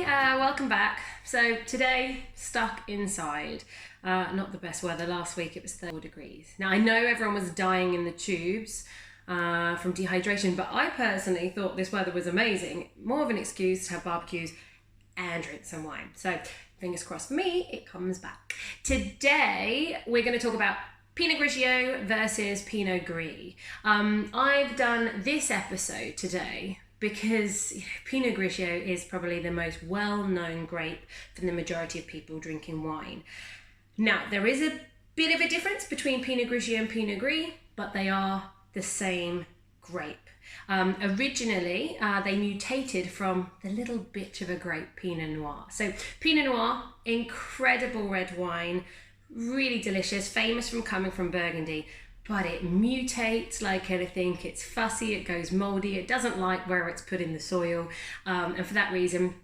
Welcome back. So today, stuck inside. Not the best weather. Last week it was 30 degrees. Now I know everyone was dying in the tubes from dehydration, but I personally thought this weather was amazing. More of an excuse to have barbecues and drink some wine. So fingers crossed for me, it comes back. Today we're going to talk about Pinot Grigio versus Pinot Gris. I've done this episode today because Pinot Grigio is probably the most well-known grape for the majority of people drinking wine. Now, there is a bit of a difference between Pinot Grigio and Pinot Gris, but they are the same grape. Originally, they mutated from the little bit of a grape, Pinot Noir. So Pinot Noir, incredible red wine, really delicious, famous from coming from Burgundy, but it mutates like anything. It's fussy, it goes moldy, it doesn't like where it's put in the soil, and for that reason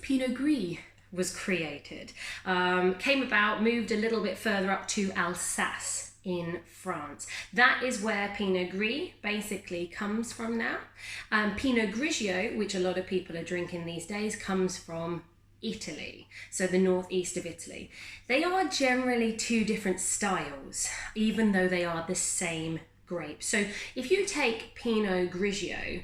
Pinot Gris was created. Came about, moved a little bit further up to Alsace in France. That is where Pinot Gris basically comes from now. Pinot Grigio, which a lot of people are drinking these days, comes from Italy, so the northeast of Italy. They are generally two different styles, even though they are the same grape. So if you take Pinot Grigio,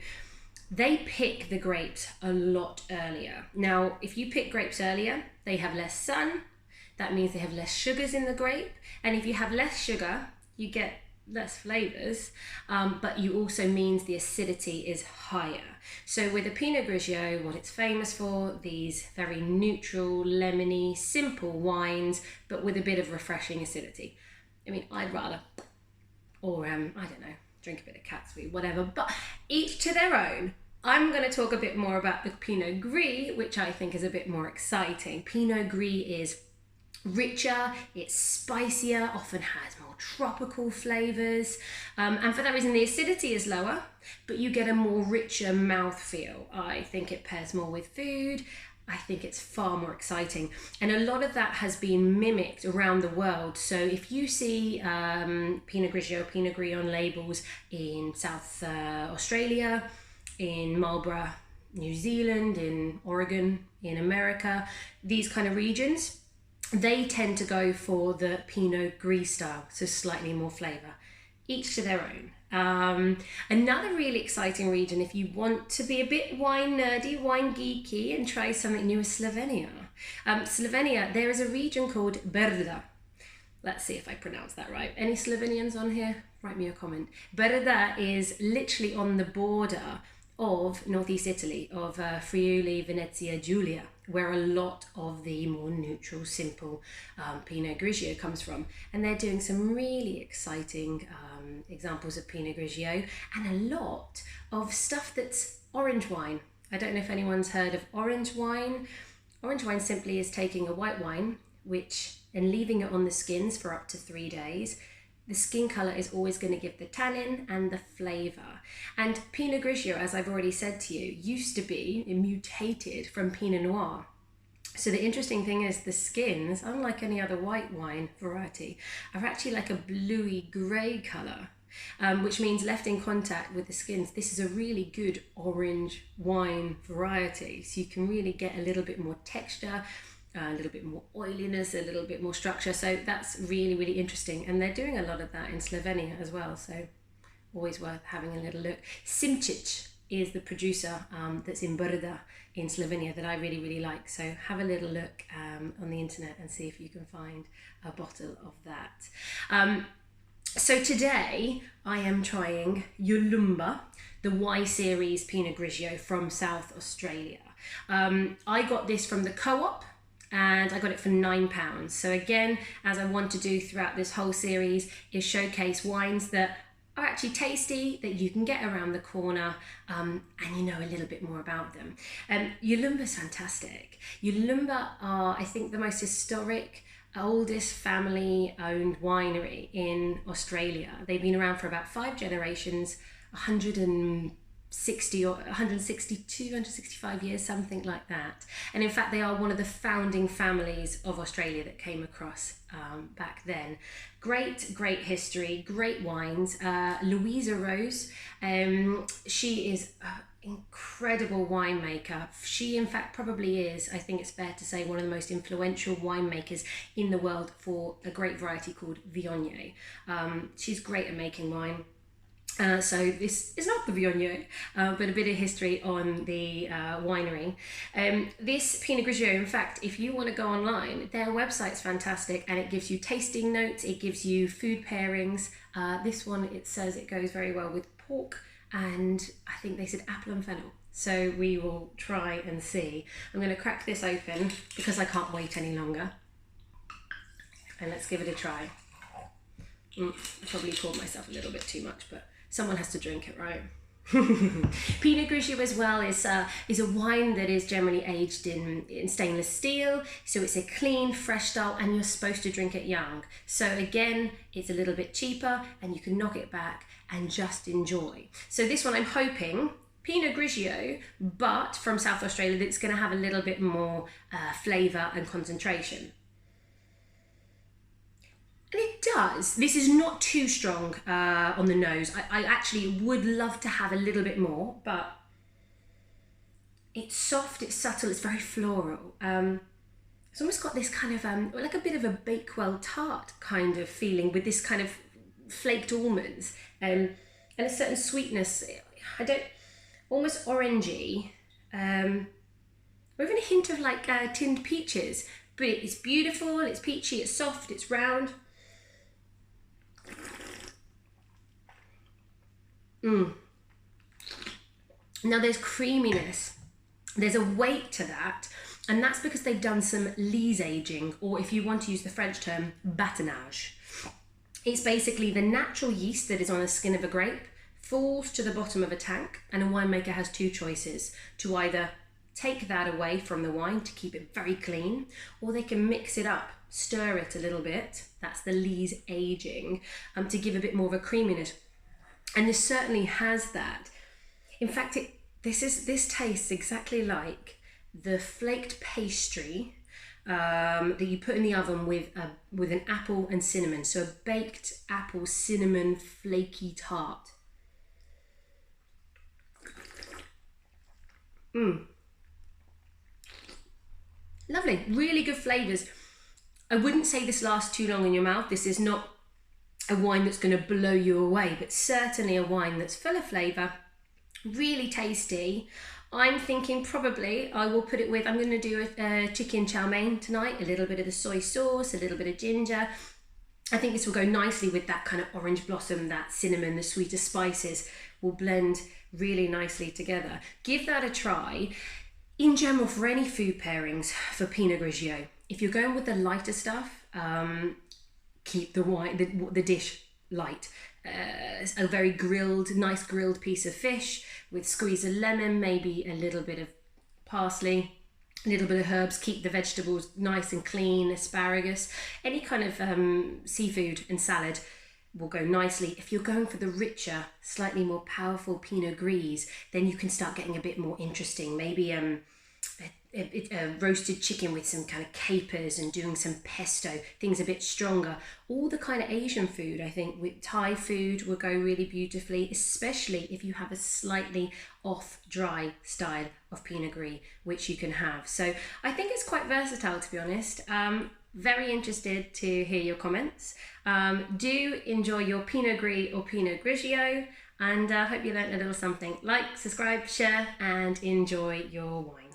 they pick the grapes a lot earlier. Now, if you pick grapes earlier, they have less sun. That means they have less sugars in the grape. And if you have less sugar, you get less flavors, but you also means the acidity is higher. So with a Pinot Grigio, what it's famous for, these very neutral, lemony, simple wines, but with a bit of refreshing acidity. I mean, I'd rather, or I don't know, drink a bit of cat sweet, whatever, but each to their own. I'm going to talk a bit more about the Pinot Gris, which I think is a bit more exciting. Pinot Gris is richer, it's spicier, often has more tropical flavors, and for that reason the acidity is lower, but you get a more richer mouthfeel. I think it pairs more with food. I think it's far more exciting, and a lot of that has been mimicked around the world. So if you see Pinot Grigio, Pinot Gris on labels in South Australia, in Marlborough, New Zealand, in Oregon, in America, these kind of regions, they tend to go for the Pinot Gris style, so slightly more flavour. Each to their own. Another really exciting region, if you want to be a bit wine nerdy, wine geeky, and try something new, is Slovenia. Slovenia, there is a region called Brda. Let's see if I pronounce that right. Any Slovenians on here? Write me a comment. Brda is literally on the border of northeast Italy, of Friuli, Venezia, Giulia, where a lot of the more neutral, simple Pinot Grigio comes from. And they're doing some really exciting examples of Pinot Grigio and a lot of stuff that's orange wine. I don't know if anyone's heard of orange wine. Orange wine simply is taking a white wine and leaving it on the skins for up to 3 days. The skin colour is always going to give the tannin and the flavour. And Pinot Grigio, as I've already said to you, used to be mutated from Pinot Noir. So the interesting thing is the skins, unlike any other white wine variety, are actually like a bluey grey colour, which means left in contact with the skins, this is a really good orange wine variety. So you can really get a little bit more texture, a little bit more oiliness, a little bit more structure. So that's really, really interesting. And they're doing a lot of that in Slovenia as well. So always worth having a little look. Simčić is the producer that's in Brda in Slovenia that I really, really like. So have a little look on the internet and see if you can find a bottle of that. So today I am trying YALUMBA, the Y series Pinot Grigio from South Australia. I got this from the Co-op, and I got it for £9. So again, as I want to do throughout this whole series, is showcase wines that are actually tasty, that you can get around the corner, and you know a little bit more about them. YALUMBA is fantastic. YALUMBA are, I think, the most historic, oldest family-owned winery in Australia. They've been around for about 5 generations, 100 and 60 or 162, 165 years, something like that. And in fact, they are one of the founding families of Australia that came across back then. Great history, great wines. LOUISA Rose, she is an incredible winemaker. She, in fact, probably is, I think it's fair to say, one of the most influential winemakers in the world for a great variety called VIOGNIER. She's great at making wine. So this is not the VIOGNIER, but a bit of history on the winery. This Pinot Grigio, in fact, if you want to go online, their website's fantastic, and it gives you tasting notes, it gives you food pairings. This one, it says it goes very well with pork, and I think they said apple and fennel. So we will try and see. I'm going to crack this open because I can't wait any longer. And let's give it a try. I probably poured myself a little bit too much, but someone has to drink it, right? Pinot Grigio as well is a wine that is generally aged in stainless steel, so it's a clean, fresh style, and you're supposed to drink it young. So again, it's a little bit cheaper, and you can knock it back and just enjoy. So this one, I'm hoping, Pinot Grigio, but from South Australia, that's going to have a little bit more flavour and concentration. And it does. This is not too strong on the nose. I actually would love to have a little bit more, but it's soft, it's subtle, it's very floral. It's almost got this kind of, like a bit of a Bakewell tart kind of feeling with this kind of flaked almonds and a certain sweetness. Almost orangey, or even a hint of like tinned peaches. But it's beautiful, it's peachy, it's soft, it's round. Now there's creaminess, there's a weight to that, and that's because they've done some lees aging, or if you want to use the French term, batonnage. It's basically the natural yeast that is on the skin of a grape falls to the bottom of a tank, and a winemaker has two choices: to either take that away from the wine to keep it very clean, or they can mix it up, stir it a little bit, that's the lees aging, to give a bit more of a creaminess. And this certainly has that. In fact, this tastes exactly like the flaked pastry that you put in the oven with an apple and cinnamon. So a baked apple cinnamon flaky tart. Lovely, really good flavours. I wouldn't say this lasts too long in your mouth. This is not a wine that's going to blow you away, but certainly a wine that's full of flavour, really tasty. I'm thinking probably I will put it with, I'm going to do a chicken chow mein tonight, a little bit of the soy sauce, a little bit of ginger. I think this will go nicely with that kind of orange blossom, that cinnamon, the sweeter spices will blend really nicely together. Give that a try. In general, for any food pairings for Pinot Grigio, if you're going with the lighter stuff, keep the dish light. A very nice grilled piece of fish with squeeze of lemon, maybe a little bit of parsley, a little bit of herbs. Keep the vegetables nice and clean, asparagus, any kind of seafood and salad will go nicely. If you're going for the richer, slightly more powerful Pinot Gris, then you can start getting a bit more interesting. Maybe a roasted chicken with some kind of capers and doing some pesto, things a bit stronger. All the kind of Asian food, I think, with Thai food will go really beautifully, especially if you have a slightly off dry style of Pinot Gris, which you can have. So I think it's quite versatile, to be honest. Very interested to hear your comments. Do enjoy your Pinot Gris or Pinot Grigio, and hope you learned a little something. Like, subscribe, share, and enjoy your wine.